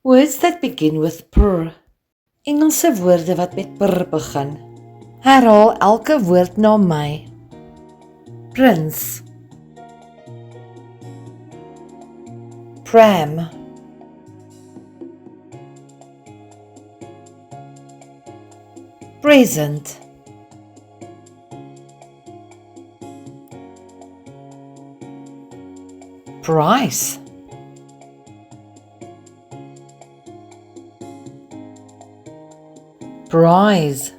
Words that begin with pr. Engelse woorde wat met pr begin. Herhaal elke woord na my. Prince. Pram. Present. Price. Prize.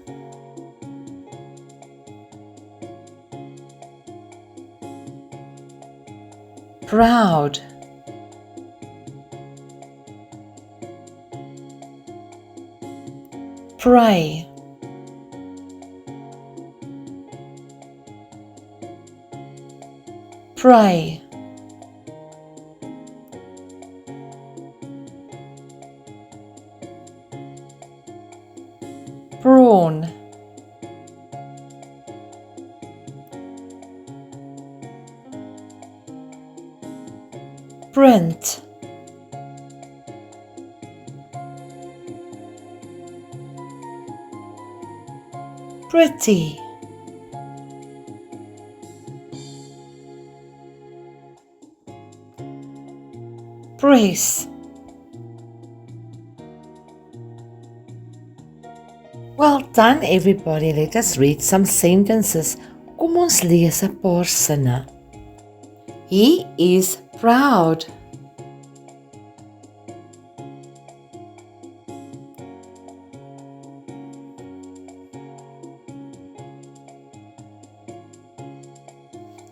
Proud. Pray. Pray. Prawn. Print. Pretty. Press. Well done everybody, let us read some sentences. Kom ons lees 'n paar sinne. He is proud.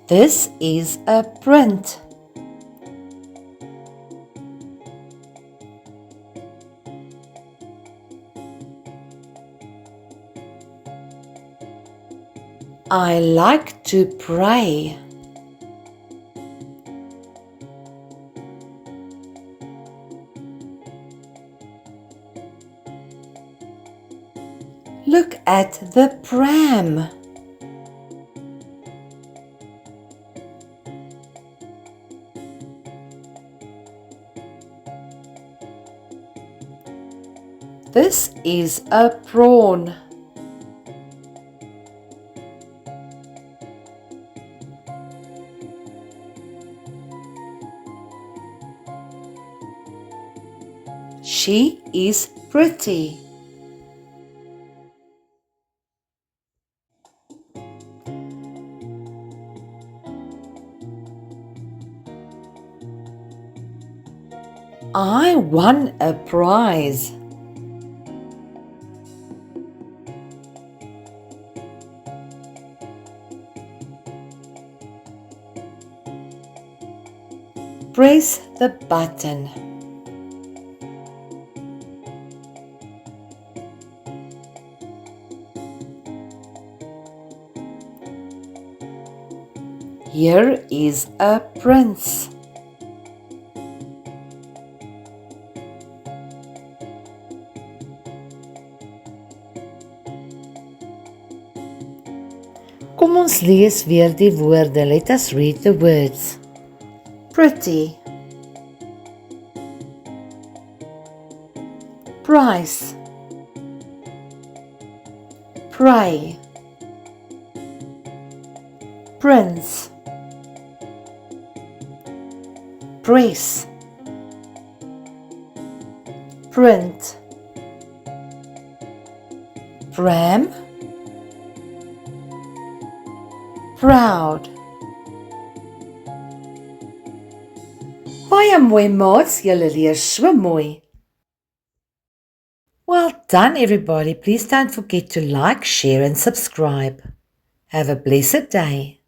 This is a print. I like to pray. Look at the pram. This is a prawn. She is pretty. I won a prize. Press the button. Here is a prince. Kom ons lees weer die woorde. Let us read the words. Pretty. Price. Pray. Prince. Press. Print. Pram. Proud. Baie mooi maats, julle leer so mooi. Well done everybody, please don't forget to like, share and subscribe. Have a blessed day.